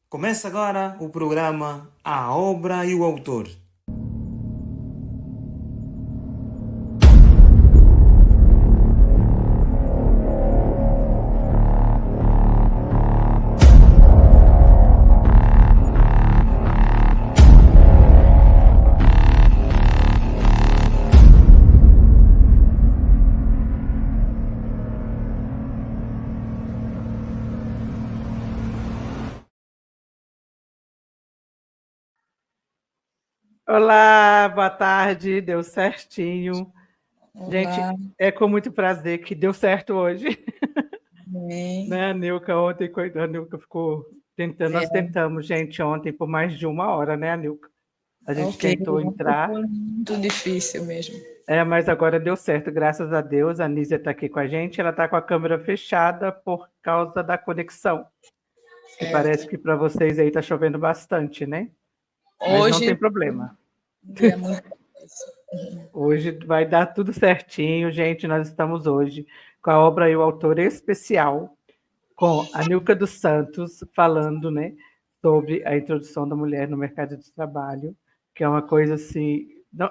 Começa agora o programa A Obra e o Autor. Olá, boa tarde, deu certinho. Gente, Olá, é com muito prazer que deu certo hoje. bem. Né, a Nilka ontem, a Nilka ficou tentando, É, nós tentamos, gente, ontem por mais de 1 hora, né, a Nilka? A gente ok, tentou entrar, foi muito difícil mesmo. mas agora deu certo, graças a Deus. A Nízia está aqui com a gente, ela está com a câmera fechada por causa da conexão, que Certo. parece que para vocês aí está chovendo bastante, né? Mas não tem Hoje, problema. um dia muito difícil. Hoje vai dar tudo certinho, gente. Nós estamos hoje com a obra e o autor especial, com a Nilka dos Santos, falando, né, sobre a introdução da mulher no mercado de trabalho, que é uma coisa assim,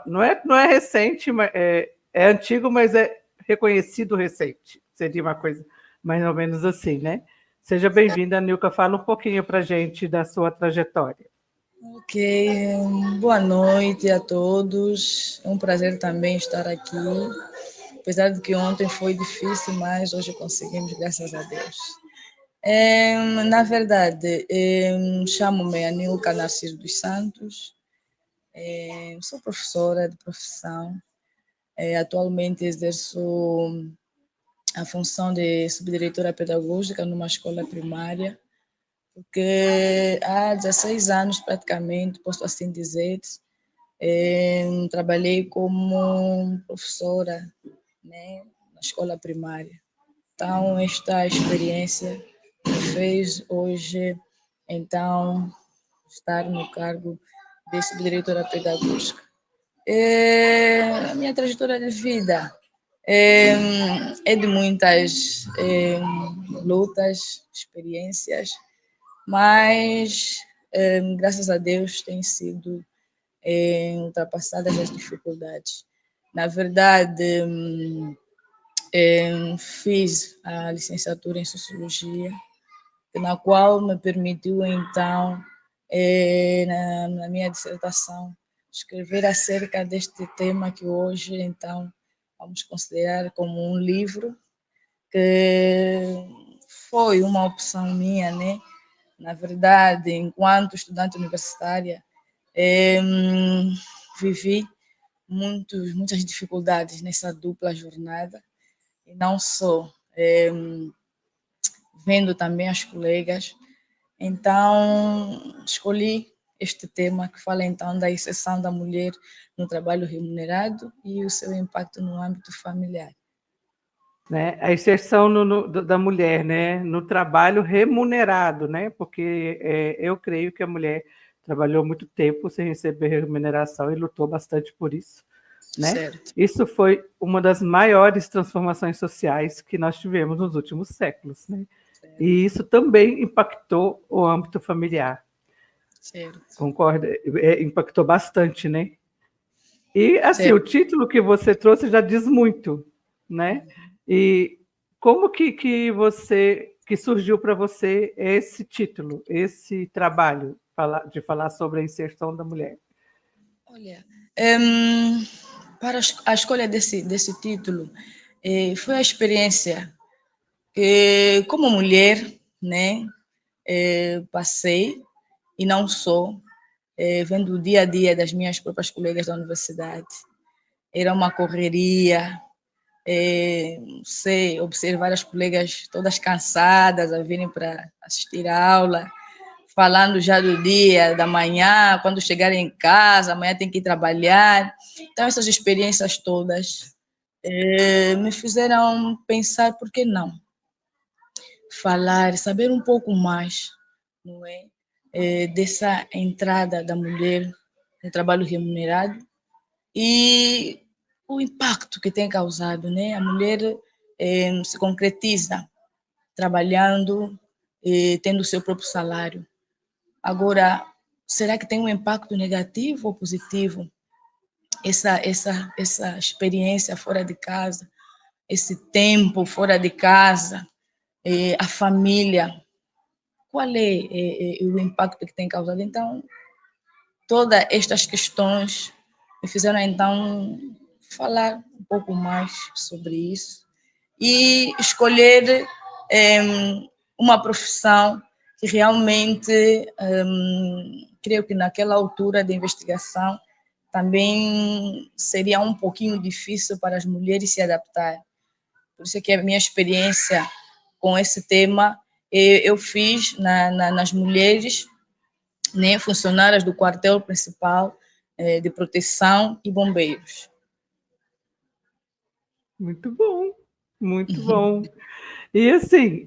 não é recente, mas é antigo, mas é reconhecido recente. Seria uma coisa mais ou menos assim, né? Seja bem-vinda, Nilka. Fala um pouquinho para a gente da sua trajetória. Ok, boa noite a todos. É um prazer também estar aqui. Apesar de que ontem foi difícil, mas hoje conseguimos, graças a Deus. Na verdade, chamo-me Anilka Narciso dos Santos. Sou professora de profissão. Atualmente exerço a função de subdiretora pedagógica numa escola primária, porque há 16 anos praticamente, posso assim dizer, trabalhei como professora, né, na escola primária. Então, esta experiência me fez hoje, então, estar no cargo de subdiretora pedagógica. A minha trajetória de vida é de muitas lutas, experiências, mas graças a Deus tem sido ultrapassadas as dificuldades. Na verdade, fiz a licenciatura em Sociologia, na qual me permitiu, então, na minha dissertação, escrever acerca deste tema que hoje, então, vamos considerar como um livro, que foi uma opção minha, né? Na verdade, enquanto estudante universitária, vivi muitas dificuldades nessa dupla jornada, e não só vendo também as colegas. Então, escolhi este tema que fala então da inserção da mulher no trabalho remunerado e o seu impacto no âmbito familiar. Né? A inserção da mulher, né, no trabalho remunerado, né, porque eu creio que a mulher trabalhou muito tempo sem receber remuneração e lutou bastante por isso. Né? Certo. Isso foi uma das maiores transformações sociais que nós tivemos nos últimos séculos. Né? E isso também impactou o âmbito familiar. Certo. Concorda? Impactou bastante, né? E, assim, Certo. o título que você trouxe já diz muito, né? E como que surgiu para você esse título, esse trabalho de falar sobre a inserção da mulher? Olha, para a escolha desse título, foi a experiência que, como mulher, né, passei, e não só, vendo o dia a dia das minhas próprias colegas da universidade. Era uma correria, sei, observar as colegas todas cansadas a virem para assistir a aula, falando já do dia, da manhã, quando chegarem em casa, amanhã tem que ir trabalhar. Então, essas experiências todas me fizeram pensar por que não falar, saber um pouco mais, não é? Dessa entrada da mulher no trabalho remunerado e o impacto que tem causado, né? A mulher se concretiza trabalhando, tendo o seu próprio salário. Agora, será que tem um impacto negativo ou positivo? Essa experiência fora de casa, esse tempo fora de casa, a família, qual é o impacto que tem causado? Então, todas estas questões me fizeram, então, falar um pouco mais sobre isso e escolher uma profissão que realmente, creio que naquela altura de investigação, também seria um pouquinho difícil para as mulheres se adaptar. Por isso é que a minha experiência com esse tema, eu fiz nas mulheres, né, funcionárias do quartel principal de proteção e bombeiros. Muito bom, muito bom. E assim,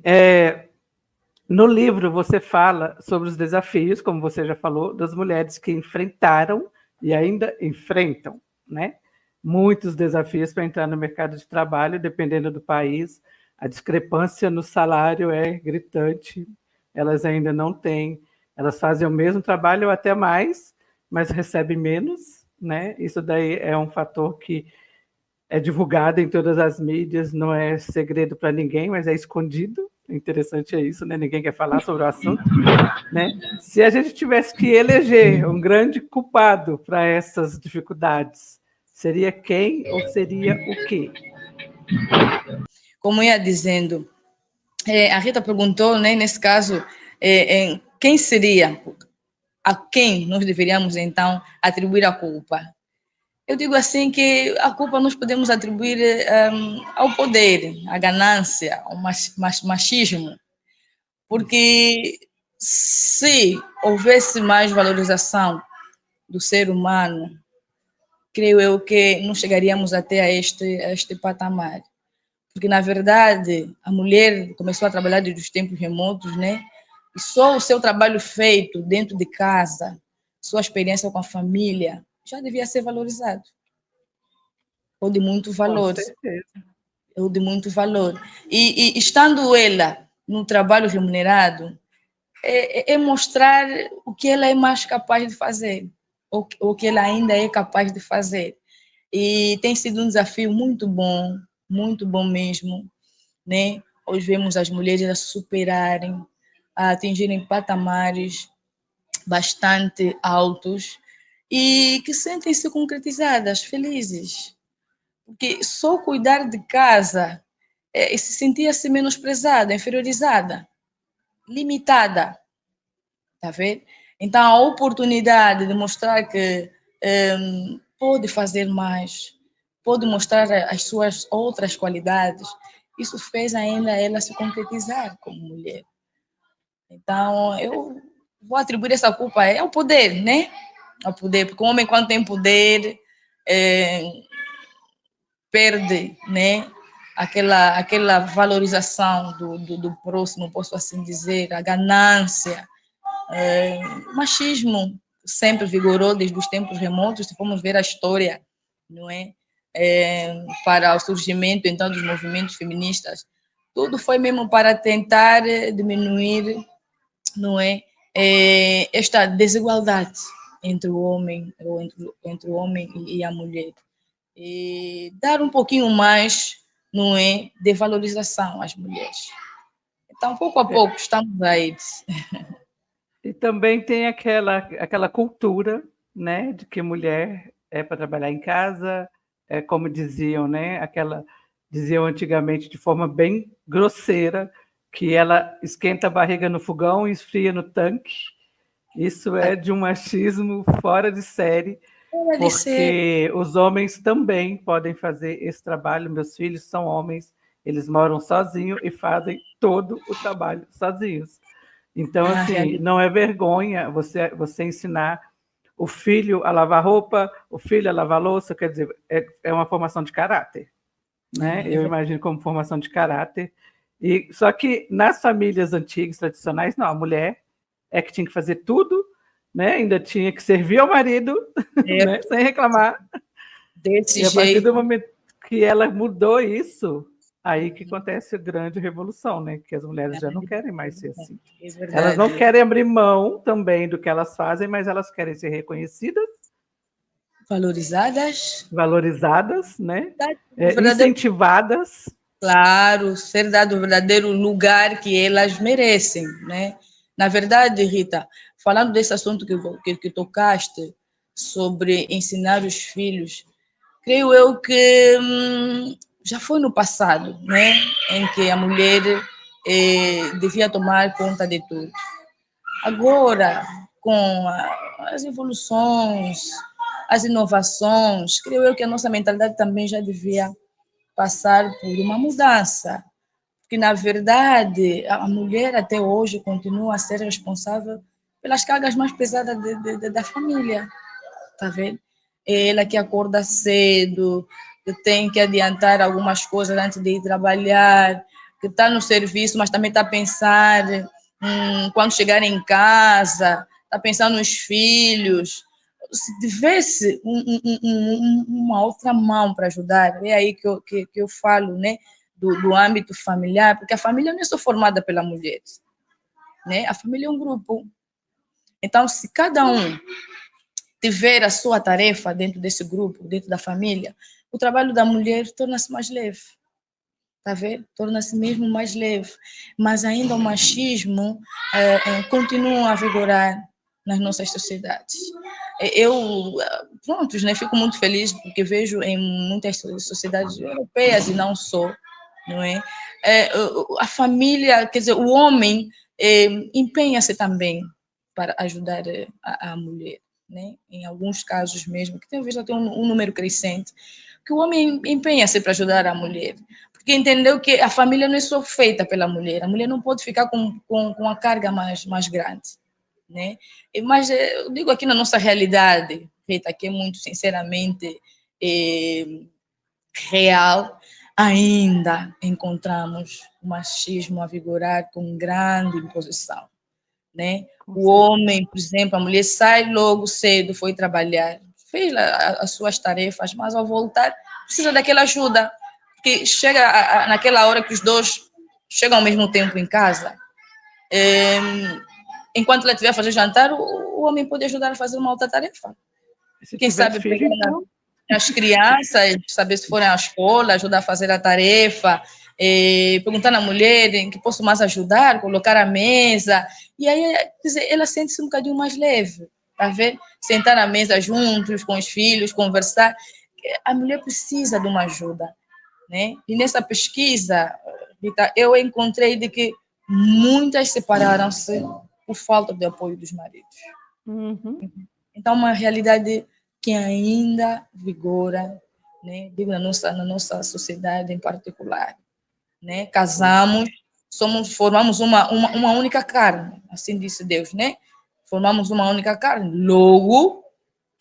no livro você fala sobre os desafios, como você já falou, das mulheres que enfrentaram e ainda enfrentam, né? Muitos desafios para entrar no mercado de trabalho, dependendo do país. A discrepância no salário é gritante, elas ainda não têm, elas fazem o mesmo trabalho ou até mais, mas recebem menos, né? Isso daí é um fator que é divulgado em todas as mídias, não é segredo para ninguém, mas é escondido. O interessante é isso, né? Ninguém quer falar sobre o assunto, né? Se a gente tivesse que eleger um grande culpado para essas dificuldades, seria quem ou seria o quê? Como ia dizendo, a Rita perguntou, né, nesse caso, quem seria, a quem nós deveríamos, então, atribuir a culpa? Eu digo assim que a culpa nós podemos atribuir ao poder, à ganância, ao machismo, porque se houvesse mais valorização do ser humano, creio eu que não chegaríamos até a este patamar. Porque, na verdade, a mulher começou a trabalhar desde os tempos remotos, né? E só o seu trabalho feito dentro de casa, sua experiência com a família, já devia ser valorizado. Ou de muito Com valor. certeza. Ou de muito valor. E estando ela no trabalho remunerado, é mostrar o que ela é mais capaz de fazer, o que ela ainda é capaz de fazer. E tem sido um desafio muito bom mesmo, né? Hoje vemos as mulheres a superarem, a atingirem patamares bastante altos e que sentem-se concretizadas, felizes. Porque só cuidar de casa se sentia-se menosprezada, inferiorizada, limitada, tá vendo? Então, a oportunidade de mostrar que pode fazer mais, pode mostrar as suas outras qualidades, isso fez ainda ela se concretizar como mulher. Então, eu vou atribuir essa culpa ao poder, né? Ao poder, porque o homem, quando tem poder, perde, né? Aquela valorização do próximo, posso assim dizer, a ganância. O machismo sempre vigorou desde os tempos remotos, se formos ver a história, não é? Para o surgimento, então, dos movimentos feministas, tudo foi mesmo para tentar diminuir, não é? Esta desigualdade entre o homem, ou entre o homem e a mulher. E dar um pouquinho mais, não é, de valorização às mulheres. Então, pouco a pouco, estamos aí. E também tem aquela cultura, né, de que mulher é para trabalhar em casa, como diziam, né, diziam antigamente de forma bem grosseira, que ela esquenta a barriga no fogão e esfria no tanque. Isso é de um machismo fora de série, porque os homens também podem fazer esse trabalho. Meus filhos são homens, eles moram sozinhos e fazem todo o trabalho sozinhos. Então, assim, não é vergonha você ensinar o filho a lavar roupa, o filho a lavar louça, quer dizer, é uma formação de caráter, né? Eu imagino como formação de caráter. E só que nas famílias antigas, tradicionais, não, a mulher é que tinha que fazer tudo, né? Ainda tinha que servir ao marido, né? Sem reclamar. Desse e a jeito. partir do momento que ela mudou isso, aí que acontece a grande revolução, né? Que as mulheres já não querem mais ser assim. É Elas não verdade. querem abrir mão também do que elas fazem, mas elas querem ser reconhecidas, Valorizadas. valorizadas, né? O verdadeiro, Incentivadas. claro, ser dado o verdadeiro lugar que elas merecem, né? Na verdade, Rita, falando desse assunto que tocaste, sobre ensinar os filhos, creio eu que já foi no passado, né? Em que a mulher devia tomar conta de tudo. Agora, com as evoluções, as inovações, creio eu que a nossa mentalidade também já devia passar por uma mudança. Porque, na verdade, a mulher até hoje continua a ser responsável pelas cargas mais pesadas da família, tá vendo? É ela que acorda cedo, que tem que adiantar algumas coisas antes de ir trabalhar, que está no serviço, mas também está a pensar quando chegar em casa, está pensando nos filhos. Se tivesse uma outra mão para ajudar, é aí que eu falo, né, do âmbito familiar, porque a família não é só formada pela mulher, né? A família é um grupo. Então, se cada um tiver a sua tarefa dentro desse grupo, dentro da família, o trabalho da mulher torna-se mais leve. Tá vendo? Torna-se mesmo mais leve. Mas ainda o machismo continua a vigorar nas nossas sociedades. Eu, pronto, né, fico muito feliz porque vejo em muitas sociedades europeias e não só, não é? A família, quer dizer, o homem empenha-se também para ajudar a mulher, né? Em alguns casos mesmo, que tenho visto até um número crescente, que o homem empenha-se para ajudar a mulher, porque entendeu que a família não é só feita pela mulher, a mulher não pode ficar com a carga mais grande, né? Mas eu digo aqui na nossa realidade, Rita, que é muito sinceramente real, ainda encontramos o machismo a vigorar com grande imposição, né? O homem, por exemplo, a mulher sai logo cedo, foi trabalhar, fez as suas tarefas, mas ao voltar precisa daquela ajuda, porque chega naquela hora que os dois chegam ao mesmo tempo em casa, enquanto ela estiver a fazer jantar, o homem pode ajudar a fazer uma outra tarefa. Se Quem tiver sabe filho, pegar então. as crianças, saber se forem à escola, ajudar a fazer a tarefa, perguntar na mulher em que posso mais ajudar, colocar a mesa, e aí quer dizer, ela sente-se um bocadinho mais leve, tá vendo? Sentar na mesa juntos com os filhos, conversar. A mulher precisa de uma ajuda, né? E nessa pesquisa, Rita, eu encontrei de que muitas separaram-se por falta de apoio dos maridos. Uhum. Então, uma realidade que ainda vigora, né? Digo, na nossa sociedade em particular, né? Casamos, formamos uma única carne, assim disse Deus, né? Formamos uma única carne. Logo,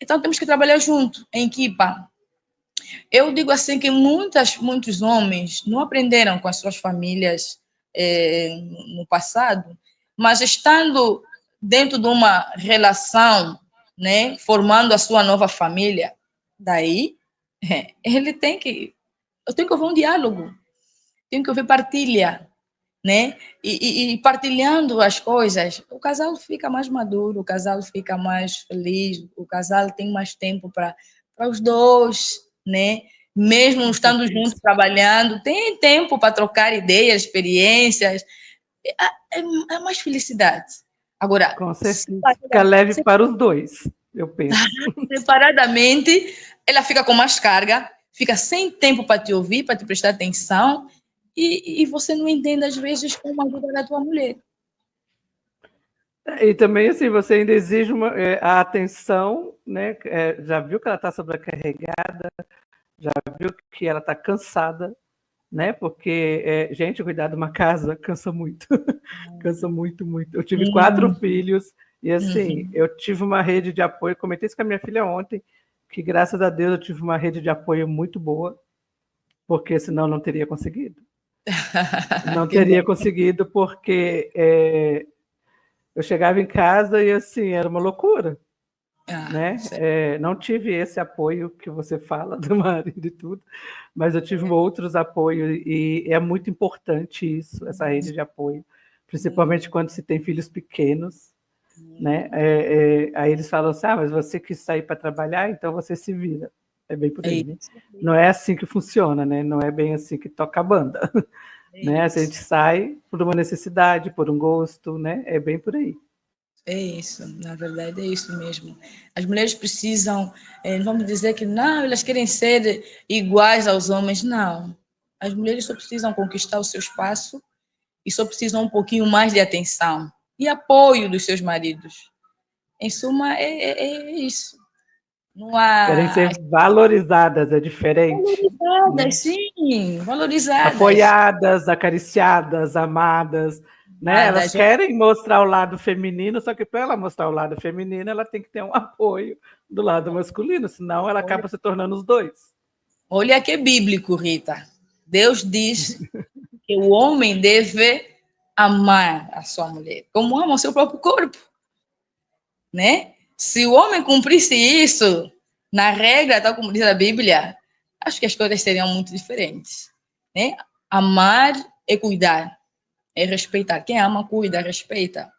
então temos que trabalhar junto, em equipa. Eu digo assim que muitos homens não aprenderam com as suas famílias no passado, mas estando dentro de uma relação, né, formando a sua nova família, daí ele eu tenho que ouvir um diálogo, tenho que ouvir partilha, né? E partilhando as coisas, o casal fica mais maduro, o casal fica mais feliz, o casal tem mais tempo para os dois, né? Mesmo estando juntos trabalhando, tem tempo para trocar ideias, experiências, é mais felicidade. Agora, Com certeza. Fica leve para os dois, eu penso. separadamente, ela fica com mais carga, fica sem tempo para te ouvir, para te prestar atenção, e você não entende, às vezes, como ajudar a tua mulher. E também, assim, você ainda exige a atenção, né? Já viu que ela está sobrecarregada, já viu que ela está cansada, né? Porque, gente, cuidar de uma casa cansa muito. Cansa muito, muito. Eu tive 4 filhos e, assim, eu tive uma rede de apoio. Comentei isso com a minha filha ontem, que, graças a Deus, eu tive uma rede de apoio muito boa, porque senão não teria conseguido. Não teria conseguido, porque eu chegava em casa e, assim, era uma loucura. né? Não tive esse apoio que você fala do marido e tudo, mas eu tive outros apoios e é muito importante isso, essa rede de apoio, principalmente quando se tem filhos pequenos, né? Aí eles falam assim, mas você quis sair para trabalhar, então você se vira. É bem por aí, né? Não é assim que funciona, né? Não é bem assim que toca a banda, né? A gente sai por uma necessidade, por um gosto, né? É bem por aí. É isso, na verdade é isso mesmo. As mulheres precisam, não vamos dizer que não, elas querem ser iguais aos homens, não. As mulheres só precisam conquistar o seu espaço e só precisam um pouquinho mais de atenção e apoio dos seus maridos. Em suma, é isso. Não Querem há... ser valorizadas, é diferente. Valorizadas, Né? sim, valorizadas. Apoiadas, acariciadas, amadas. Né? Elas querem mostrar o lado feminino, só que para ela mostrar o lado feminino, ela tem que ter um apoio do lado masculino, senão ela acaba se tornando os dois. Olha que bíblico, Rita. Deus diz que o homem deve amar a sua mulher, como ama o seu próprio corpo, né? Se o homem cumprisse isso na regra, tal como diz a Bíblia, acho que as coisas seriam muito diferentes, né? Amar é cuidar, é respeitar. Quem ama, cuida, respeita.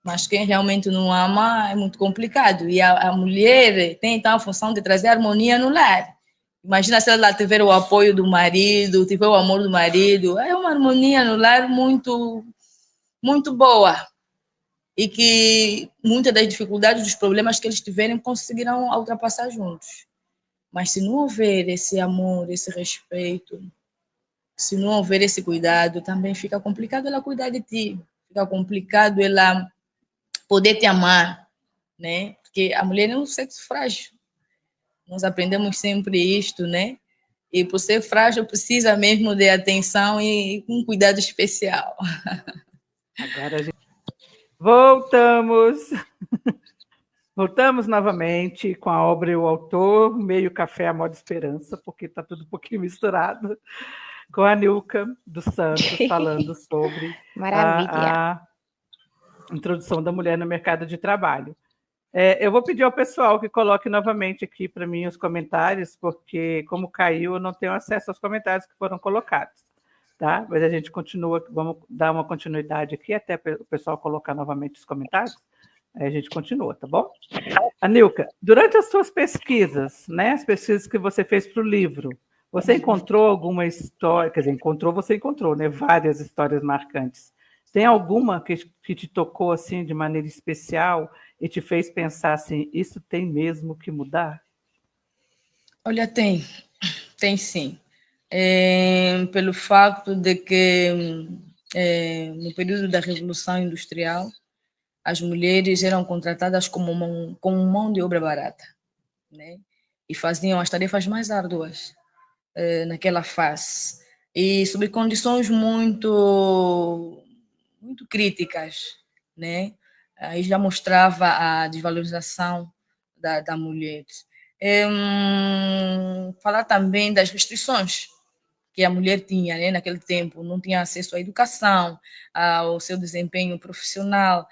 Mas quem realmente não ama é muito complicado. E a mulher tem, então, a função de trazer harmonia no lar. Imagina se ela tiver o apoio do marido, tiver o amor do marido. É uma harmonia no lar muito, muito boa. E que muitas das dificuldades, dos problemas que eles tiverem, conseguirão ultrapassar juntos. Mas se não houver esse amor, esse respeito, se não houver esse cuidado, também fica complicado ela cuidar de ti. Fica complicado ela poder te amar, né? Porque a mulher é um sexo frágil. Nós aprendemos sempre isto, né? E por ser frágil precisa mesmo de atenção e um cuidado especial. Agora a gente voltamos. Voltamos novamente com a obra e o autor, meio café à moda esperança, porque está tudo um pouquinho misturado, com a Nilka dos Santos falando sobre a introdução da mulher no mercado de trabalho. Eu vou pedir ao pessoal que coloque novamente aqui para mim os comentários, porque como caiu, eu não tenho acesso aos comentários que foram colocados. Tá? Mas a gente continua, vamos dar uma continuidade aqui até o pessoal colocar novamente os comentários. Aí a gente continua, tá bom? Anilka, durante as suas pesquisas, né, as pesquisas que você fez para o livro, você encontrou alguma história, quer dizer, você encontrou, né, várias histórias marcantes. Tem alguma que te tocou assim de maneira especial e te fez pensar assim, isso tem mesmo que mudar? Olha, tem sim. Pelo fato de que no período da Revolução Industrial, as mulheres eram contratadas como mão de obra barata, né? E faziam as tarefas mais árduas naquela fase. E sob condições muito, muito críticas, né? Aí já mostrava a desvalorização da mulher. Falar também das restrições que a mulher tinha, né, naquele tempo, não tinha acesso à educação, ao seu desempenho profissional,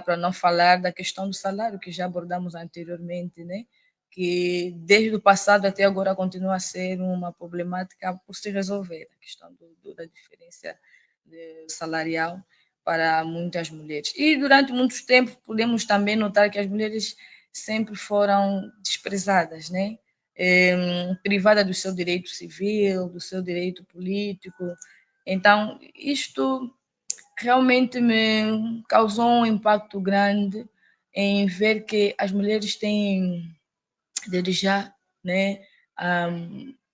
para não falar da questão do salário, que já abordamos anteriormente, né, que desde o passado até agora continua a ser uma problemática por se resolver, a questão da diferença salarial para muitas mulheres. E durante muito tempo podemos também notar que as mulheres sempre foram desprezadas, né? Privada do seu direito civil, do seu direito político. Então, isto realmente me causou um impacto grande em ver que as mulheres têm, desde já, né,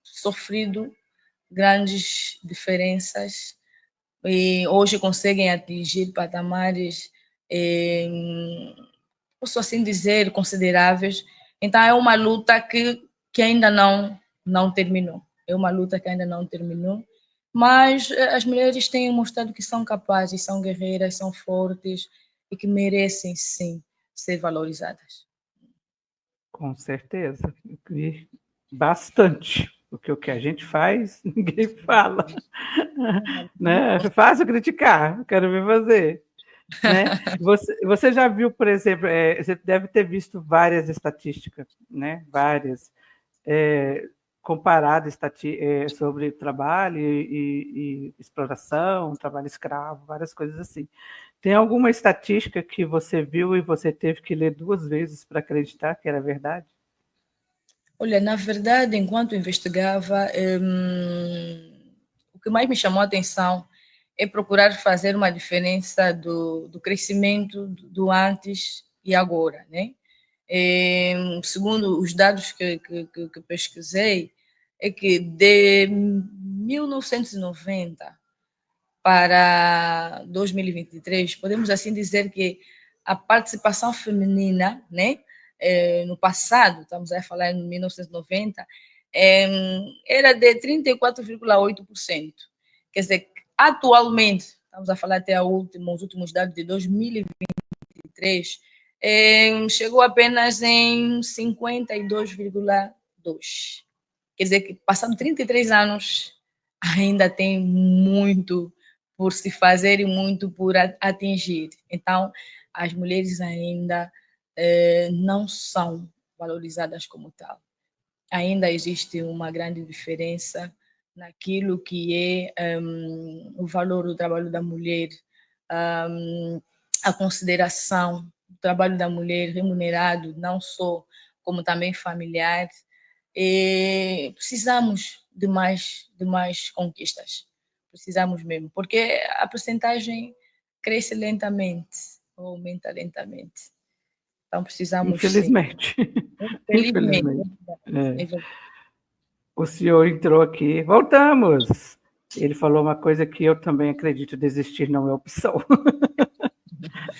sofrido grandes diferenças e hoje conseguem atingir patamares, posso assim dizer, consideráveis. Então, é uma luta que ainda não terminou. É uma luta que ainda não terminou, mas as mulheres têm mostrado que são capazes, são guerreiras, são fortes e que merecem, sim, ser valorizadas. Com certeza. E bastante. Porque o que a gente faz, ninguém fala. Né? É fácil criticar, quero ver fazer. né? Você já viu, por exemplo, você deve ter visto várias estatísticas, né? Várias, comparadas sobre trabalho e exploração, trabalho escravo, várias coisas assim. Tem alguma estatística que você viu e você teve que ler 2 vezes para acreditar que era verdade? Olha, na verdade, enquanto investigava, o que mais me chamou a atenção é procurar fazer uma diferença do crescimento do antes e agora, né? Segundo os dados que pesquisei, é que de 1990 para 2023, podemos assim dizer que a participação feminina, né, no passado, estamos a falar em 1990, era de 34,8%. Quer dizer, atualmente, estamos a falar até os últimos dados de 2023, chegou apenas em 52,2%. Quer dizer que, passando 33 anos, ainda tem muito por se fazer e muito por atingir. Então, as mulheres ainda não são valorizadas como tal. Ainda existe uma grande diferença naquilo que é o valor do trabalho da mulher, a consideração do trabalho da mulher remunerado, não só como também familiar. E precisamos de mais conquistas. Precisamos mesmo, porque a percentagem cresce lentamente, ou aumenta lentamente. Então precisamos sim. Infelizmente. Felizmente. Infelizmente. O senhor entrou aqui. Voltamos! Ele falou uma coisa que eu também acredito: desistir não é opção.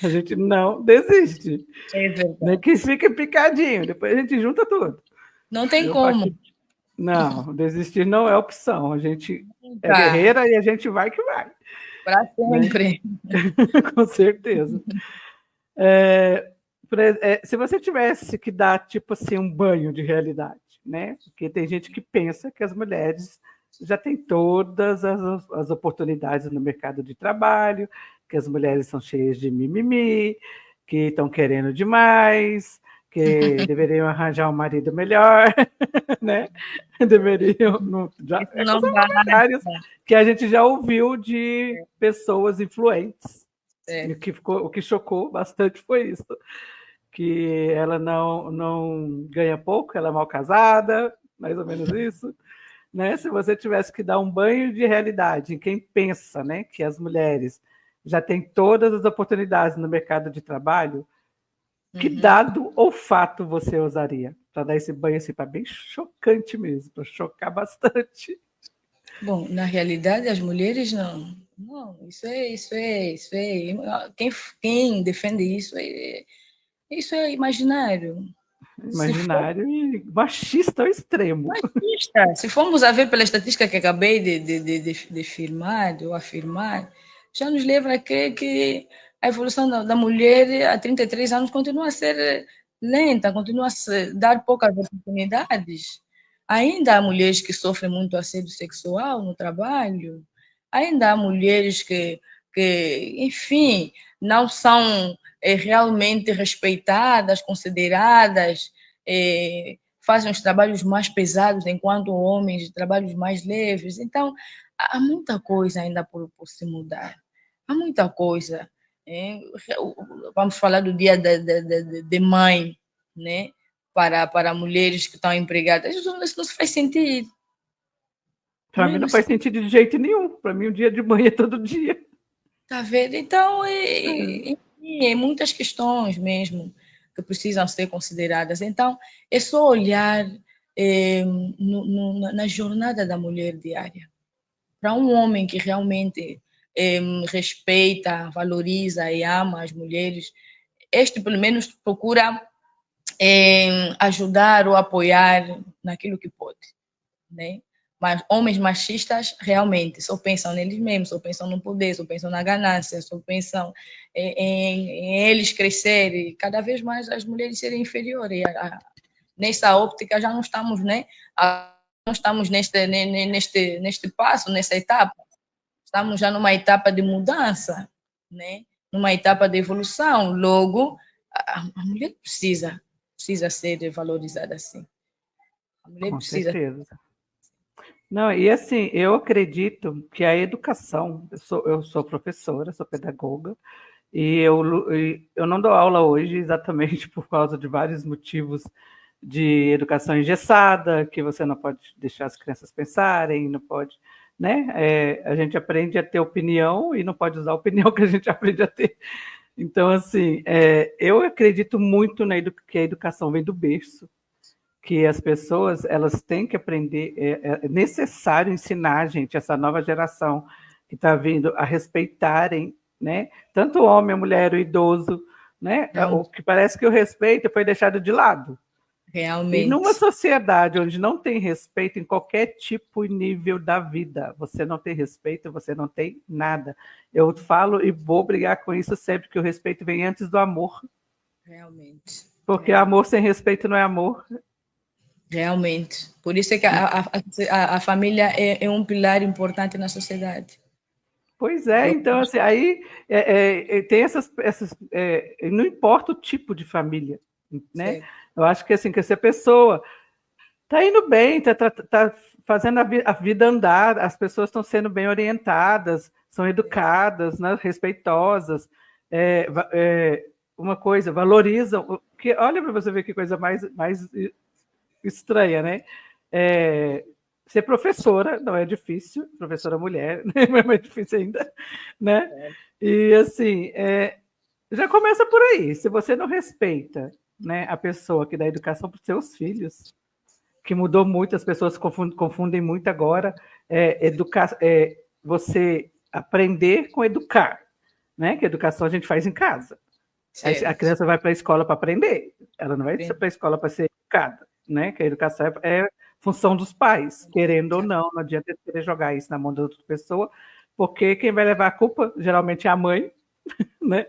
A gente não desiste. É verdade. Nem que fique picadinho, depois a gente junta tudo. Não tem como. Não, desistir não é opção. A gente é guerreira e a gente vai que vai. Para sempre. Né? Com certeza. Se você tivesse que dar, tipo assim, um banho de realidade, né? Porque tem gente que pensa que as mulheres já têm todas as oportunidades no mercado de trabalho, que as mulheres são cheias de mimimi, que estão querendo demais, que deveriam arranjar um marido melhor, né? Deveriam... comentários que a gente já ouviu de pessoas influentes. O que chocou bastante foi isso, que ela não ganha pouco, ela é mal casada, mais ou menos isso. Né? Se você tivesse que dar um banho de realidade em quem pensa, né, que as mulheres já têm todas as oportunidades no mercado de trabalho, que dado ou fato você usaria para dar esse banho assim, para bem chocante mesmo, para chocar bastante? Bom, na realidade, as mulheres não. Não, isso é. Quem defende isso é imaginário. Imaginário e machista ao extremo. Machista. Se formos a ver pela estatística que acabei de afirmar, já nos leva a crer que a evolução da mulher há 33 anos continua a ser lenta, continua a dar poucas oportunidades. Ainda há mulheres que sofrem muito assédio sexual no trabalho, ainda há mulheres que enfim, não são realmente respeitadas, consideradas, fazem os trabalhos mais pesados, enquanto homens trabalhos mais leves. Então, há muita coisa ainda por se mudar. Há muita coisa. Vamos falar do dia de mãe, né? Para mulheres que estão empregadas. Isso não se faz sentido. Para mim não faz sentido de jeito nenhum. Para mim, o dia de manhã é todo dia. Tá vendo? Então, enfim, muitas questões mesmo que precisam ser consideradas. Então, é só olhar na jornada da mulher diária. Para um homem que realmente respeita, valoriza e ama as mulheres, este pelo menos procura ajudar ou apoiar naquilo que pode, né? Mas homens machistas realmente só pensam neles mesmos, só pensam no poder, só pensam na ganância, só pensam em eles crescerem, cada vez mais as mulheres serem inferiores. Nessa óptica já não estamos, né? Não estamos neste passo, nessa etapa. Estamos já numa etapa de mudança, né? numa etapa de evolução. Logo, a mulher precisa ser valorizada assim. A mulher Com precisa. certeza. Não, e assim, eu acredito que a educação, eu sou professora, sou pedagoga, e eu não dou aula hoje exatamente por causa de vários motivos de educação engessada, que você não pode deixar as crianças pensarem, não pode, né? A gente aprende a ter opinião e não pode usar a opinião que a gente aprende a ter. Então, assim, eu acredito muito que a educação vem do berço, que as pessoas elas têm que aprender, é necessário ensinar, gente, essa nova geração que está vindo a respeitarem, né? Tanto o homem, a mulher, o idoso, né? O que parece que o respeito foi deixado de lado. Realmente. E numa sociedade onde não tem respeito em qualquer tipo e nível da vida, você não tem respeito, você não tem nada. Eu falo e vou brigar com isso sempre, que o respeito vem antes do amor. Realmente. Porque amor sem respeito não é amor. Realmente. Por isso é que a família é um pilar importante na sociedade. Pois é, então, assim, aí tem essas não importa o tipo de família, né? Certo. Eu acho que, assim, que essa pessoa está indo bem, tá fazendo a vida andar, as pessoas estão sendo bem orientadas, são educadas, né, respeitosas, uma coisa, valorizam, que, olha para você ver que coisa mais estranha, né? Ser professora não é difícil, professora mulher, né? É mais difícil ainda, né? E assim, já começa por aí. Se você não respeita, né, a pessoa que dá educação para os seus filhos, que mudou muito, as pessoas confundem muito agora, você aprender com educar, né? Que educação a gente faz em casa. Aí a criança vai para a escola para aprender, ela não vai para a escola para ser educada, né? Que a educação é função dos pais, querendo ou não, não adianta querer jogar isso na mão da outra pessoa, porque quem vai levar a culpa geralmente é a mãe, né?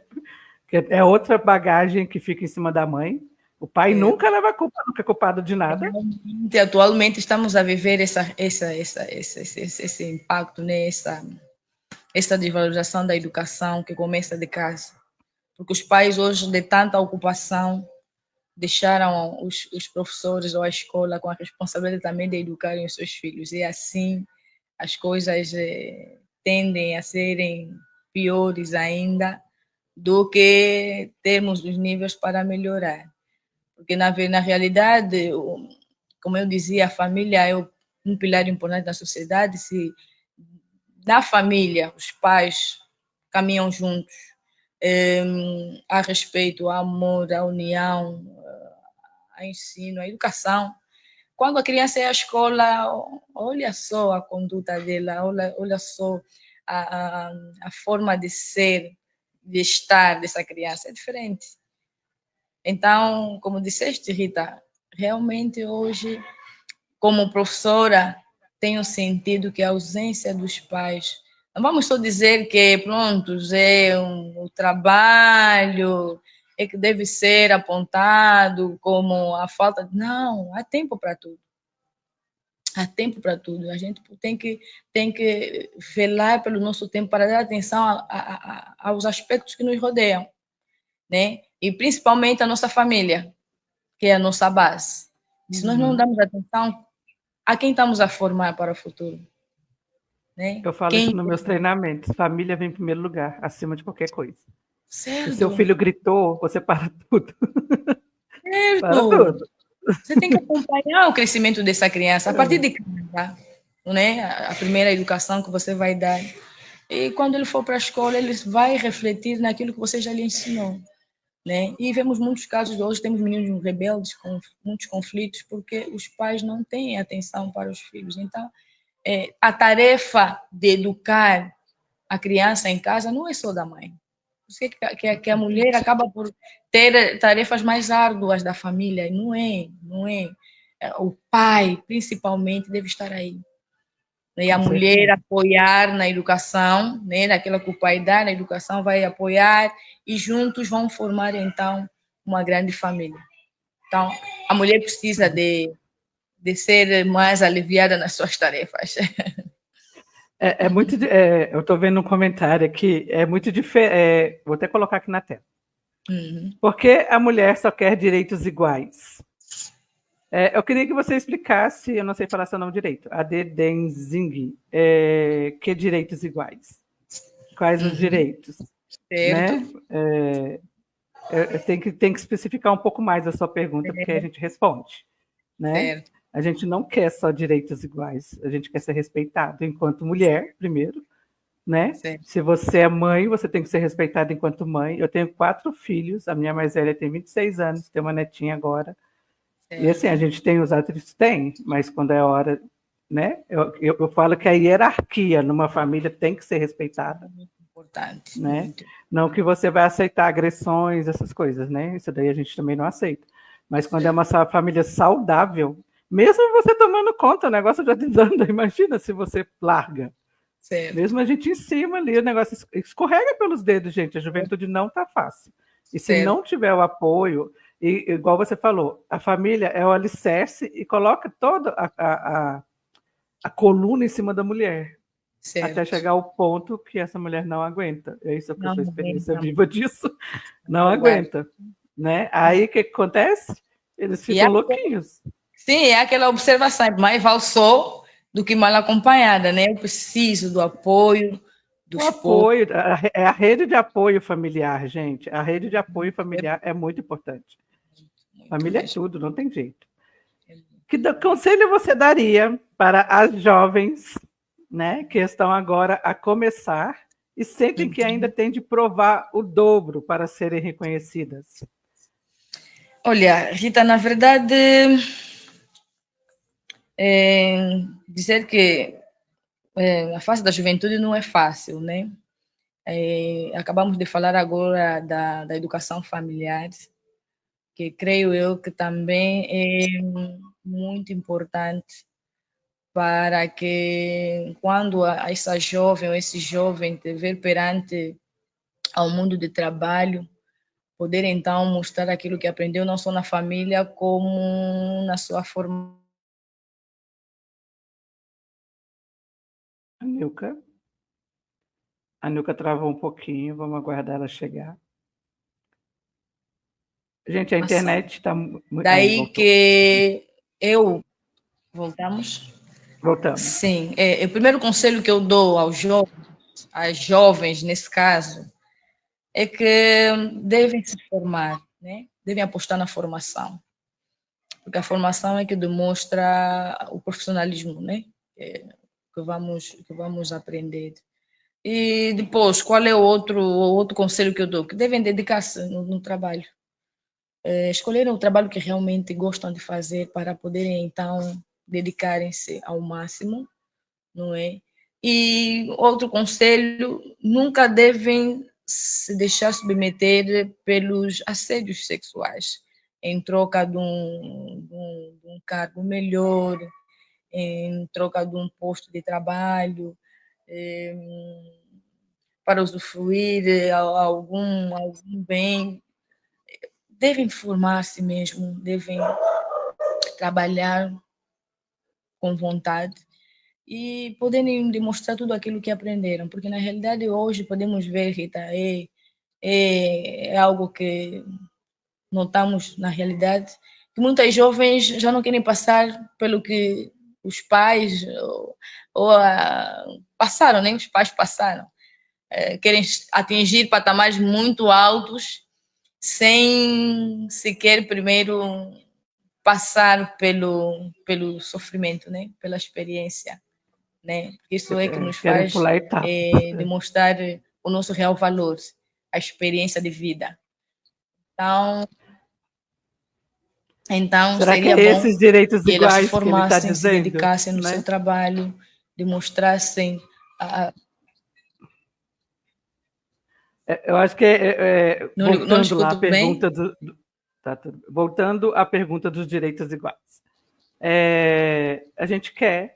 Que é outra bagagem que fica em cima da mãe. O pai nunca leva a culpa, nunca é culpado de nada. Atualmente estamos a viver esse impacto, né? Essa desvalorização da educação que começa de casa. Porque os pais hoje, de tanta ocupação, deixaram os professores ou a escola com a responsabilidade também de educarem os seus filhos. E assim as coisas tendem a serem piores ainda do que termos os níveis para melhorar. Porque, na realidade, como eu dizia, a família é um pilar importante da sociedade. Se na família os pais caminham juntos, a respeito, a amor, a união, a ensino, a educação. Quando a criança é à escola, olha só a conduta dela, olha só a forma de ser, de estar dessa criança, é diferente. Então, como disseste, Rita, realmente hoje, como professora, tenho sentido que a ausência dos pais, não vamos só dizer que, pronto, o trabalho é que deve ser apontado como a falta. Não, há tempo para tudo. Há tempo para tudo. A gente tem que velar pelo nosso tempo para dar atenção aos aspectos que nos rodeiam, né? E principalmente a nossa família, que é a nossa base. Se nós não damos atenção, a quem estamos a formar para o futuro? Né? Eu falo isso nos meus treinamentos. Família vem em primeiro lugar, acima de qualquer coisa. Certo. Se seu filho gritou, você para tudo. Certo. Para tudo. Você tem que acompanhar o crescimento dessa criança a partir de casa, né? A primeira educação que você vai dar. E quando ele for para a escola, ele vai refletir naquilo que você já lhe ensinou. Né? E vemos muitos casos de hoje, temos meninos rebeldes com muitos conflitos, porque os pais não têm atenção para os filhos. Então, a tarefa de educar a criança em casa não é só da mãe. Por isso que a mulher acaba por ter tarefas mais árduas da família. E não é. O pai, principalmente, deve estar aí. E a mulher apoiar na educação, né? Naquela que o pai dá na educação, vai apoiar e juntos vão formar, então, uma grande família. Então, a mulher precisa de ser mais aliviada nas suas tarefas. Eu estou vendo um comentário aqui, é muito diferente. Vou até colocar aqui na tela. Por que a mulher só quer direitos iguais? Eu queria que você explicasse, eu não sei falar seu nome direito, a Denzing, que direitos iguais? Quais os direitos? Certo. Né? Tem que especificar um pouco mais a sua pergunta, porque a gente responde. Né? Certo. A gente não quer só direitos iguais, a gente quer ser respeitado enquanto mulher, primeiro. Né? Se você é mãe, você tem que ser respeitada enquanto mãe. Eu tenho 4 filhos, a minha mais velha tem 26 anos, tem uma netinha agora. E assim, a gente tem os atritos? Tem, mas quando é hora, né? Eu falo que a hierarquia numa família tem que ser respeitada. Muito importante. Né? Muito. Não que você vai aceitar agressões, essas coisas, né? Isso daí a gente também não aceita. Mas quando é uma família saudável, mesmo você tomando conta, o negócio já desanda, imagina se você larga. Certo. Mesmo a gente em cima ali, o negócio escorrega pelos dedos, gente. A juventude não está fácil. E se não tiver o apoio, e igual você falou, a família é o alicerce e coloca toda a coluna em cima da mulher. Certo. Até chegar ao ponto que essa mulher não aguenta. É isso que eu sou experiência viva disso. Não aguenta. Né? Aí o que acontece? Eles ficam louquinhos. Sim, é aquela observação, mais vale só do que mal acompanhada, né? Eu preciso do apoio, do apoio, é a rede de apoio familiar, gente. A rede de apoio familiar é muito importante. Família é tudo, não tem jeito. Que conselho você daria para as jovens, né, que estão agora a começar e sentem que ainda têm de provar o dobro para serem reconhecidas? Olha, Rita, na verdade, dizer que a fase da juventude não é fácil, né? Acabamos de falar agora da educação familiar, que creio eu que também é muito importante para que quando essa jovem ou esse jovem te ver perante ao mundo de trabalho, poder então mostrar aquilo que aprendeu não só na família, como na sua forma. A Nilka travou um pouquinho, vamos aguardar ela chegar. Gente, a internet está muito... Daí que eu... Voltamos? Voltamos. Sim. O primeiro conselho que eu dou aos jovens, nesse caso, é que devem se formar, né? Devem apostar na formação. Porque a formação é que demonstra o profissionalismo, né? Que vamos aprender. E depois, qual é o outro conselho que eu dou? Que devem dedicar-se no trabalho. Escolherem o trabalho que realmente gostam de fazer para poderem, então, dedicarem-se ao máximo, não é? E outro conselho, nunca devem se deixar submeter pelos assédios sexuais, em troca de um cargo melhor, em troca de um posto de trabalho, para usufruir algum bem. Devem formar-se mesmo, devem trabalhar com vontade e poderem demonstrar tudo aquilo que aprenderam, porque na realidade hoje podemos ver, Rita, é algo que notamos na realidade, que muitas jovens já não querem passar pelo que os pais passaram, né? Os pais passaram. Querem atingir patamares muito altos sem sequer primeiro passar pelo sofrimento, né? Pela experiência, né? Isso é que nos faz demonstrar o nosso real valor, a experiência de vida. Então será seria que é bom esses direitos que elas se iguais formassem, que ele tá dizendo, se dedicassem no seu trabalho, demonstrassem Eu acho que voltando lá à pergunta voltando à pergunta dos direitos iguais. A gente quer,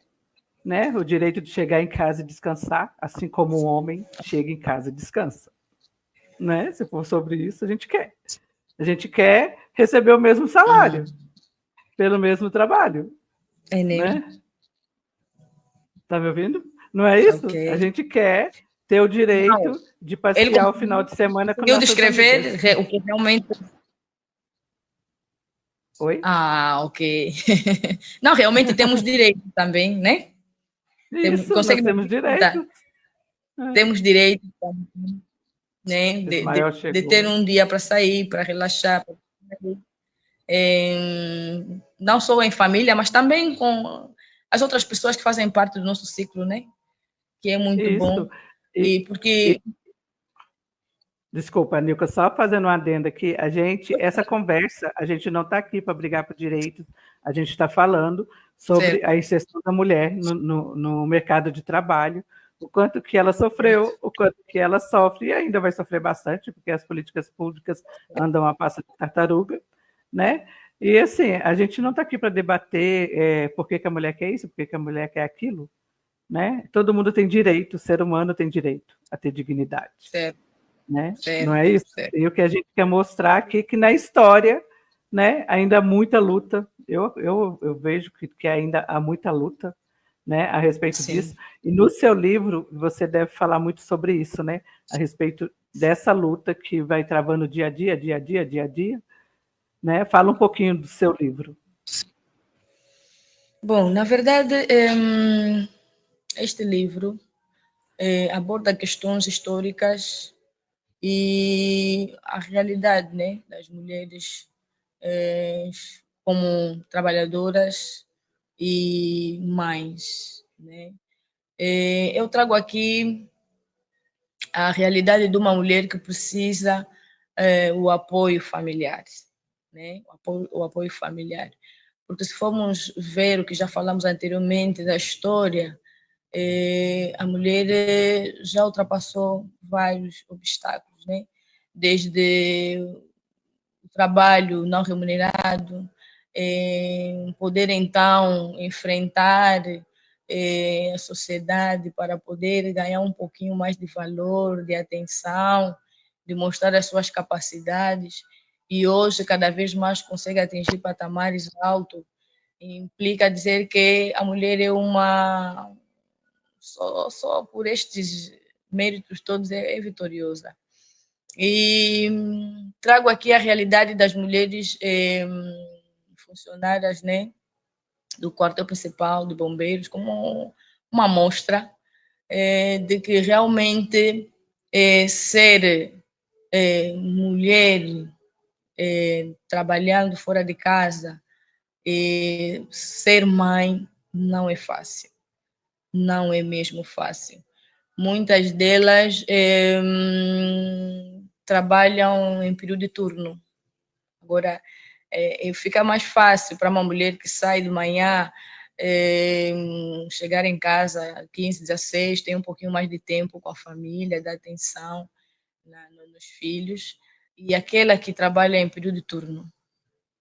né, o direito de chegar em casa e descansar, assim como um homem chega em casa e descansa. Né? Se for sobre isso, a gente quer. A gente quer receber o mesmo salário pelo mesmo trabalho. Né? Tá me ouvindo? Não é isso? Ok. A gente quer ter o direito de passear o final de semana com conseguiu nossas descrever amigas. o que realmente... Oi? Ah, ok. Não, realmente temos direito também, né? Isso, nós Consegue me temos ouvir? Tá. direito. É. Temos direito também, né? Ismael De ter chegou. um dia para sair, para relaxar, não só em família, mas também com as outras pessoas que fazem parte do nosso ciclo, né? Que é muito bom. Isso. E, E porque... Desculpa, Nilka, só fazendo um adendo aqui, essa conversa, a gente não está aqui para brigar por direitos, a gente está falando sobre Certo, a inserção da mulher no mercado de trabalho, o quanto que ela sofreu, o quanto que ela sofre, e ainda vai sofrer bastante, porque as políticas públicas andam a passo de tartaruga, né? E assim, a gente não está aqui para debater por que a mulher quer isso, por que a mulher quer aquilo, né? Todo mundo tem direito, o ser humano tem direito a ter dignidade, certo, né? Não é certo, isso? certo. E o que a gente quer mostrar aqui que na história, né, ainda há muita luta. Eu vejo que ainda há muita luta, né, a respeito disso. Sim. E no seu livro você deve falar muito sobre isso, né, a respeito dessa luta que vai travando dia a dia, dia a dia, dia a dia, né? Fala um pouquinho do seu livro. Bom, na verdade, este livro aborda questões históricas e a realidade, né, das mulheres como trabalhadoras e mães, né? Eu trago aqui a realidade de uma mulher que precisa o apoio familiar, né? O apoio familiar. Porque se formos ver o que já falamos anteriormente da história, a mulher já ultrapassou vários obstáculos, né? Desde o trabalho não remunerado, poder então enfrentar a sociedade para poder ganhar um pouquinho mais de valor, de atenção, de mostrar as suas capacidades. E hoje, cada vez mais, consegue atingir patamares altos. Implica dizer que a mulher é uma... Só por estes méritos todos é vitoriosa. E trago aqui a realidade das mulheres funcionárias, né, do quartel principal de bombeiros como uma amostra de que realmente ser mulher trabalhando fora de casa, ser mãe não é fácil, não é mesmo fácil. Muitas delas trabalham em período de turno. Agora, fica mais fácil para uma mulher que sai de manhã, chegar em casa 15, 16, tem um pouquinho mais de tempo com a família, dar atenção nos filhos, e aquela que trabalha em período de turno,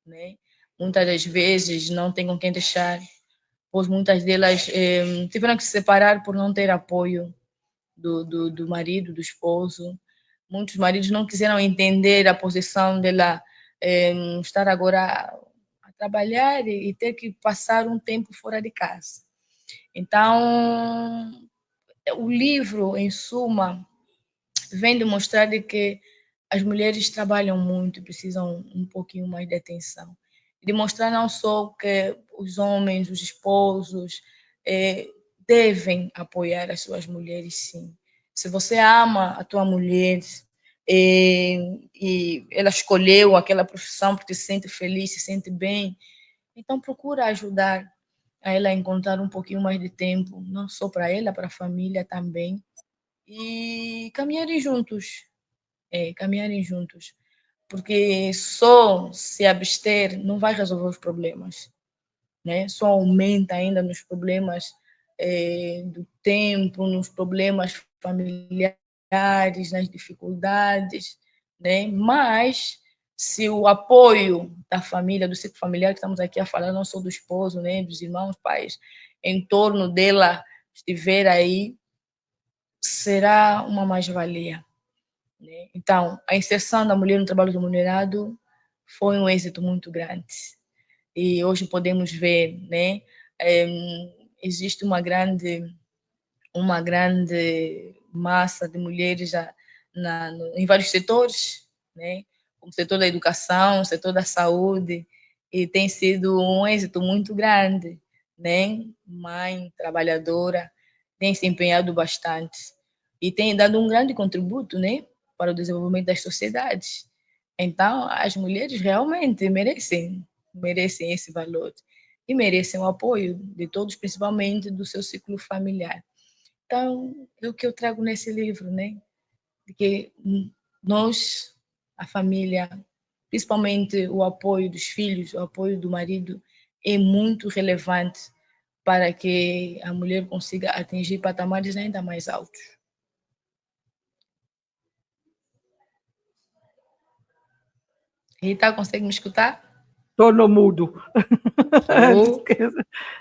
né? Muitas das vezes não tem com quem deixar, pois muitas delas tiveram que se separar por não ter apoio do marido, do esposo. Muitos maridos não quiseram entender a posição dela estar agora a trabalhar e ter que passar um tempo fora de casa. Então, o livro, em suma, vem demonstrar de que as mulheres trabalham muito e precisam um pouquinho mais de atenção. E demonstrar não só que os homens, os esposos, devem apoiar as suas mulheres, sim. Se você ama a tua mulher e ela escolheu aquela profissão porque se sente feliz, se sente bem, então procura ajudar a ela a encontrar um pouquinho mais de tempo, não só para ela, para a família também, e caminharem juntos, porque só se abster não vai resolver os problemas, né? Só aumenta ainda nos problemas do tempo, nos problemas familiares, nas dificuldades, né? Mas se o apoio da família, do ciclo familiar que estamos aqui a falar, não só do esposo, né, dos irmãos, pais, em torno dela estiver aí, será uma mais-valia, né? Então, a inserção da mulher no trabalho remunerado foi um êxito muito grande. E hoje podemos ver, né, existe uma grande uma grande massa de mulheres já em vários setores, né? Como o setor da educação, o setor da saúde, e tem sido um êxito muito grande, né? Mãe trabalhadora, tem se empenhado bastante e tem dado um grande contributo, né, para o desenvolvimento das sociedades. Então, as mulheres realmente merecem esse valor e merecem o apoio de todos, principalmente do seu ciclo familiar. Então, é o que eu trago nesse livro, né? De que nós, a família, principalmente o apoio dos filhos, o apoio do marido, é muito relevante para que a mulher consiga atingir patamares ainda mais altos. Rita, consegue me escutar? Estou no mudo. Oh.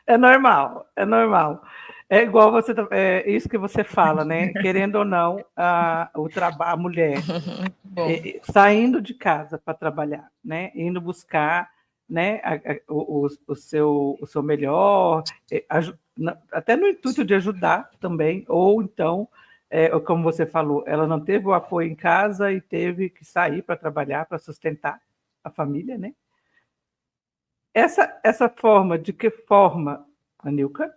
É normal, é normal. É igual você, é isso que você fala, né? Querendo ou não, a mulher saindo de casa para trabalhar, né? Indo buscar, né? O seu melhor, até no intuito de ajudar também, ou então, como você falou, ela não teve o apoio em casa e teve que sair para trabalhar, para sustentar a família, né? Essa forma, de que forma, Anilka?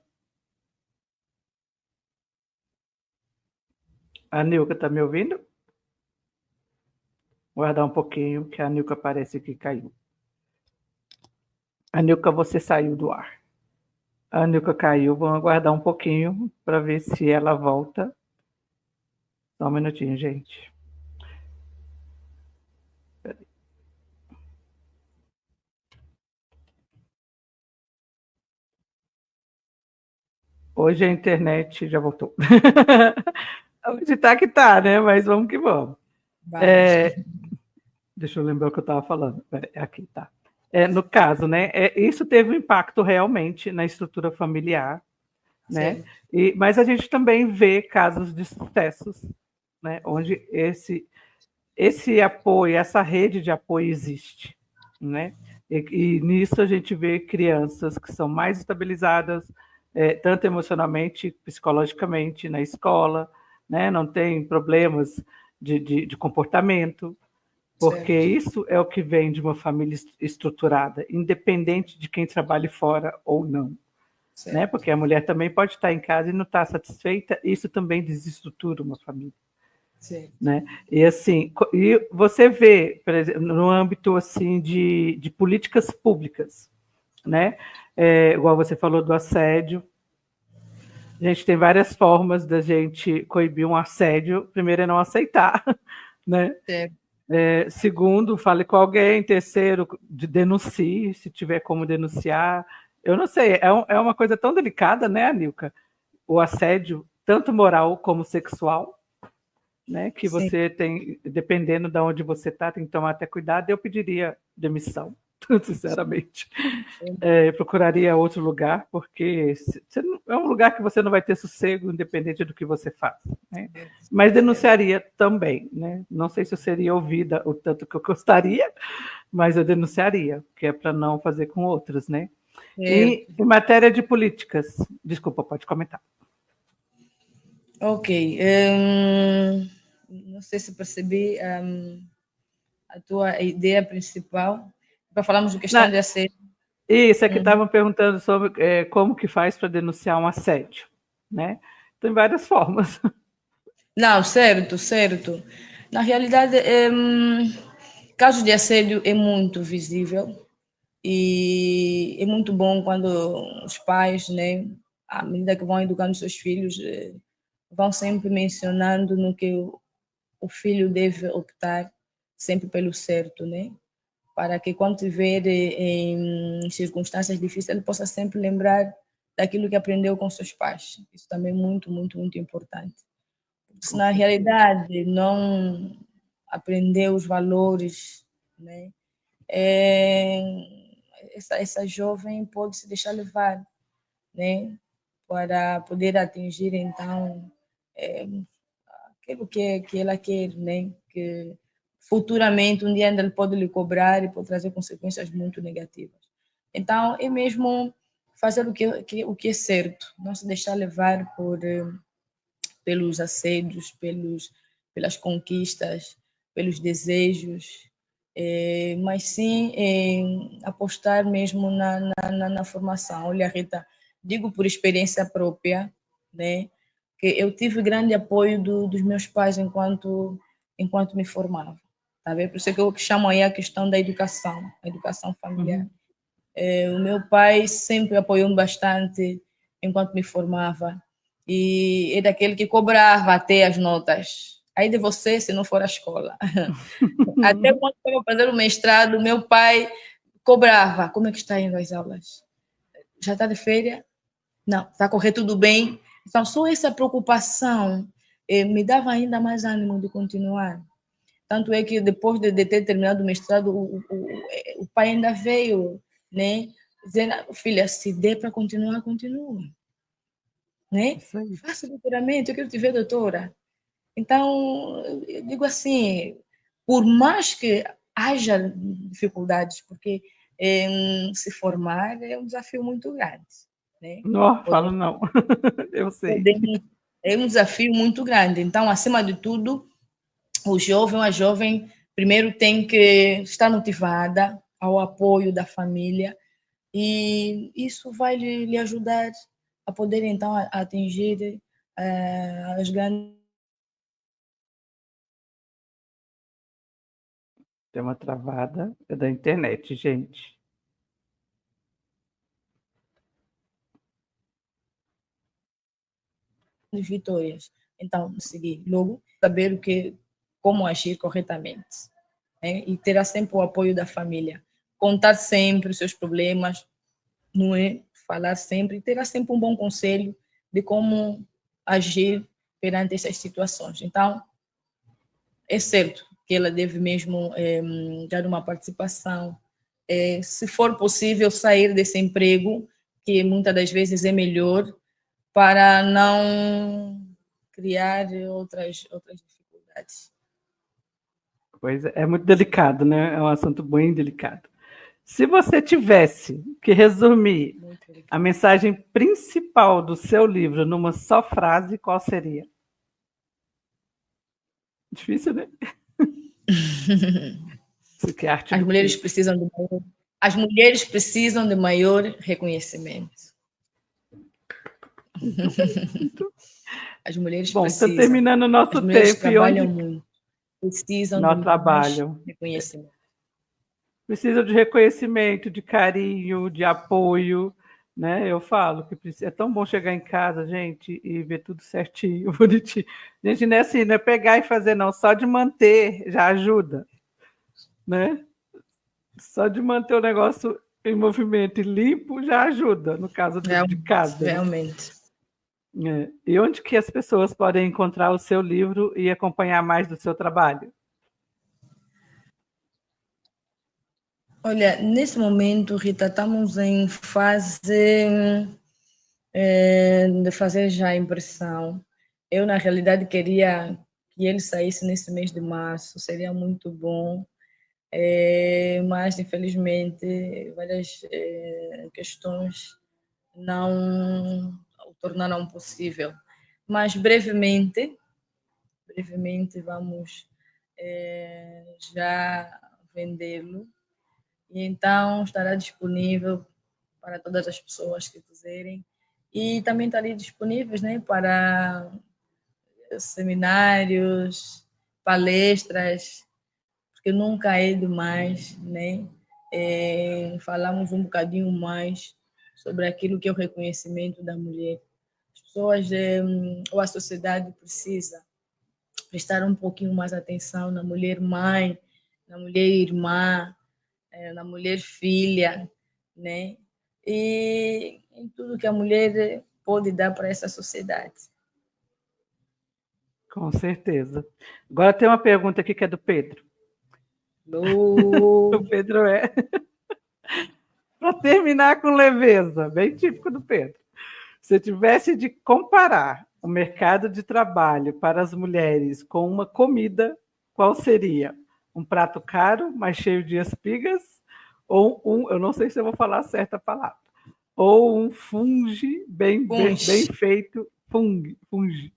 A Nilka está me ouvindo? Vou guardar um pouquinho, que a Nilka parece que caiu. A Nilka, você saiu do ar. A Nilka caiu, vamos aguardar um pouquinho para ver se ela volta. Só um minutinho, gente. Hoje a internet já voltou. Hoje tá que tá, né? Mas vamos que vamos. Deixa eu lembrar o que eu estava falando. Aqui, tá. No caso, né? Isso teve um impacto realmente na estrutura familiar, né? Mas a gente também vê casos de sucessos, né? Onde esse apoio, essa rede de apoio existe, né? E nisso a gente vê crianças que são mais estabilizadas, tanto emocionalmente, psicologicamente, na escola, né? Não tem problemas de comportamento, porque isso é o que vem de uma família estruturada, independente de quem trabalhe fora ou não. Né? Porque a mulher também pode estar em casa e não estar satisfeita, isso também desestrutura uma família. Né? E assim, e você vê, por exemplo, no âmbito assim de políticas públicas, né? Igual você falou do assédio, a gente tem várias formas da gente coibir um assédio. Primeiro é não aceitar, né? Segundo, fale com alguém. Terceiro, denuncie, se tiver como denunciar. Eu não sei, é uma coisa tão delicada, né, Anilka? O assédio, tanto moral como sexual, né? Que você tem, dependendo de onde você está, tem que tomar até cuidado. Eu pediria demissão, sinceramente. Procuraria outro lugar, porque é um lugar que você não vai ter sossego, independente do que você faz. Né? Mas denunciaria também. Né? Não sei se eu seria ouvida o tanto que eu gostaria, mas eu denunciaria, que é para não fazer com outros. Né? E em matéria de políticas, desculpa, pode comentar. Ok. Não sei se percebi a tua ideia principal. Para falarmos de questão de assédio. Isso, é que estavam perguntando sobre como que faz para denunciar um assédio. Né? Tem várias formas. Não, certo. Na realidade, caso de assédio é muito visível e é muito bom quando os pais, né, à medida que vão educando seus filhos, vão sempre mencionando no que o filho deve optar sempre pelo certo, né? Para que quando estiver em circunstâncias difíceis, ele possa sempre lembrar daquilo que aprendeu com seus pais. Isso também é muito, muito, muito importante. Porque se na realidade não aprendeu os valores, né? Essa jovem pode se deixar levar, né? Para poder atingir, então, aquilo que ela quer, né? Que futuramente, um dia ainda ele pode lhe cobrar e pode trazer consequências muito negativas. Então, é mesmo fazer o que é certo, não se deixar levar pelos assédios, pelas conquistas, pelos desejos, mas sim apostar mesmo na formação. Olha, Rita, digo por experiência própria, né, que eu tive grande apoio dos meus pais enquanto me formava. Tá vendo? Por isso é que eu chamo aí a questão da educação, a educação familiar. O meu pai sempre apoiou-me bastante enquanto me formava e é daquele que cobrava até as notas. Aí de você, se não for à escola. Até quando estava fazendo o mestrado, meu pai cobrava. Como é que está indo as aulas? Já está de férias? Não, está a correr tudo bem? Então, só essa preocupação me dava ainda mais ânimo de continuar. Tanto é que depois de ter terminado o mestrado, o pai ainda veio, né, dizendo, filha, se der para continuar, continua. Né? Faça doutoramento, eu quero te ver, doutora. Então, eu digo assim, por mais que haja dificuldades, porque se formar é um desafio muito grande. Né? Não, falo não. Eu sei. É um desafio muito grande. Então, acima de tudo, o jovem ou a jovem primeiro tem que estar motivada ao apoio da família e isso vai lhe ajudar a poder, então, atingir as grandes... Tem uma travada da internet, gente. vitórias. Então, seguir logo, saber como agir corretamente. Né? E terá sempre o apoio da família. Contar sempre os seus problemas, não é? Falar sempre, terá sempre um bom conselho de como agir perante essas situações. Então, é certo que ela deve mesmo dar uma participação. Se for possível sair desse emprego, que muitas das vezes é melhor, para não criar outras dificuldades. Pois é muito delicado, né? É um assunto bem delicado. Se você tivesse que resumir a mensagem principal do seu livro numa só frase, qual seria? Difícil, né? As mulheres precisam de maior reconhecimento. As mulheres Bom, precisam. está terminando o nosso As mulheres tempo. trabalham muito. Precisam de mais reconhecimento. Precisam de reconhecimento, de carinho, de apoio. Né? Eu falo que é tão bom chegar em casa, gente, e ver tudo certinho, bonitinho. Gente, não é assim, não é pegar e fazer, não. Só de manter já ajuda. Né? Só de manter o negócio em movimento e limpo já ajuda, no caso de casa. Realmente. Né? E onde que as pessoas podem encontrar o seu livro e acompanhar mais do seu trabalho? Olha, nesse momento, Rita, estamos em fase de fazer já a impressão. Eu, na realidade, queria que ele saísse nesse mês de março, seria muito bom, mas, infelizmente, várias questões não o tornaram possível. Mas, brevemente vamos já vendê-lo. E então estará disponível para todas as pessoas que quiserem. E também estarei disponíveis, né, para seminários, palestras, porque nunca é demais, né? Falamos um bocadinho mais sobre aquilo que é o reconhecimento da mulher. As pessoas ou a sociedade precisa prestar um pouquinho mais atenção na mulher mãe, na mulher irmã, na mulher filha, né? E em tudo que a mulher pode dar para essa sociedade. Com certeza. Agora tem uma pergunta aqui que é do Pedro. O Pedro é. Para terminar com leveza, bem típico do Pedro. Se eu tivesse de comparar o mercado de trabalho para as mulheres com uma comida, qual seria? Um prato caro, mas cheio de espigas? Ou eu não sei se eu vou falar certa a palavra, ou um funge bem feito, funge,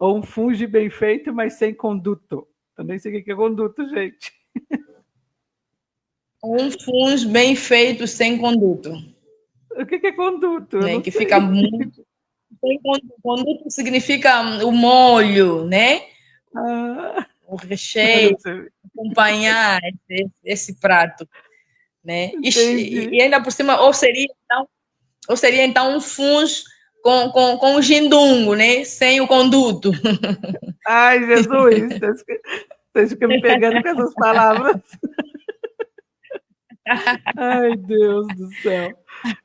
ou um funge bem feito, mas sem conduto. Eu nem sei o que é conduto, gente. Um funge bem feito, sem conduto. O que é conduto? Eu Né? não Que sei. fica muito. Conduto significa o molho, né? Ah, O eu recheio, não sei. acompanhar esse prato. Né? Entendi. E ainda por cima, ou seria então um funge com o gindungo, né? Sem o conduto. Ai, Jesus, vocês ficam me pegando com essas palavras. Ai, Deus do céu.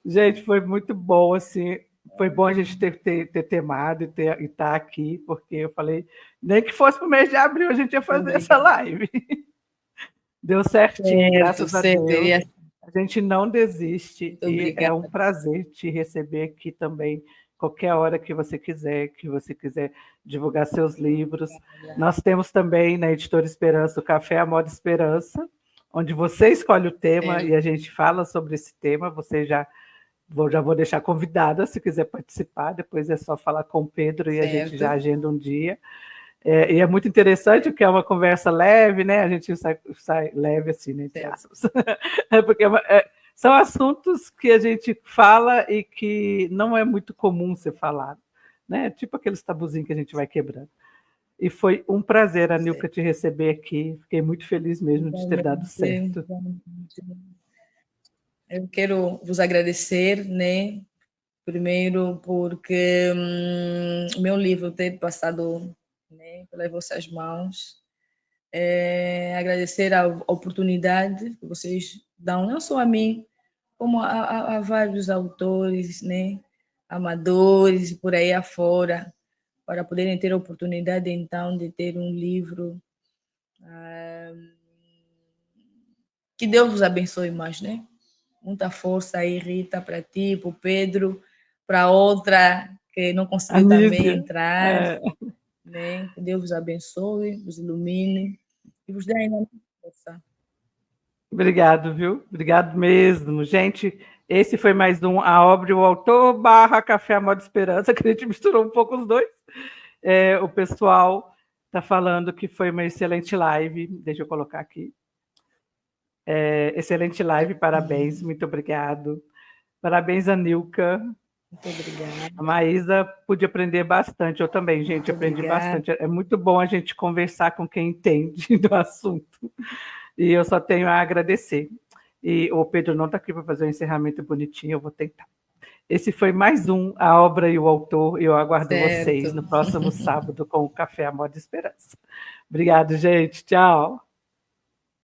Gente, foi muito bom, assim. Foi bom a gente ter temado e estar aqui, porque eu falei, nem que fosse para o mês de abril a gente ia fazer essa live. Deu certinho, Certo, graças a certo. Deus. A gente não desiste Muito e é um obrigada. prazer te receber aqui também, qualquer hora que você quiser divulgar seus livros. Nós temos também na Editora Esperança o Café à Moda Esperança, onde você escolhe o tema Certo. e a gente fala sobre esse tema. Você já vou deixar convidada se quiser participar, depois é só falar com o Pedro e a gente já Certo. agenda um dia. E é muito interessante porque é uma conversa leve, né? A gente sai leve assim, né? Entre aspas. Porque são assuntos que a gente fala e que não é muito comum ser falado, né? Tipo aqueles tabuzinhos que a gente vai quebrando. E foi um prazer, Anilka, te receber aqui. Fiquei muito feliz mesmo de ter dado certo. Eu quero vos agradecer, né? Primeiro porque o meu livro ter passado, né, pelas vossas mãos. Agradecer a oportunidade que vocês dão, não só a mim, como a vários autores, né, amadores, por aí afora, para poderem ter a oportunidade, então, de ter um livro. Que Deus vos abençoe mais, né? Muita força aí, Rita, para ti, para o Pedro, para outra que não conseguiu também Anísia. entrar, né? Que Deus vos abençoe, vos ilumine e vos dê ainda mais força. Obrigado, viu? Obrigado mesmo. Gente, esse foi mais um A Obra e o Autor / Café à Moda Esperança, que a gente misturou um pouco os dois. O pessoal está falando que foi uma excelente live. Deixa eu colocar aqui. Excelente live, parabéns, muito obrigado. Parabéns, Anilka. Muito obrigada. A Maísa pude aprender bastante, eu também, gente, aprendi bastante. É muito bom a gente conversar com quem entende do assunto. E eu só tenho a agradecer. E o Pedro não está aqui para fazer um encerramento bonitinho, eu vou tentar. Esse foi mais um A Obra e o Autor, e eu aguardo vocês no próximo sábado com o Café à Moda Esperança. Obrigado, gente. Tchau.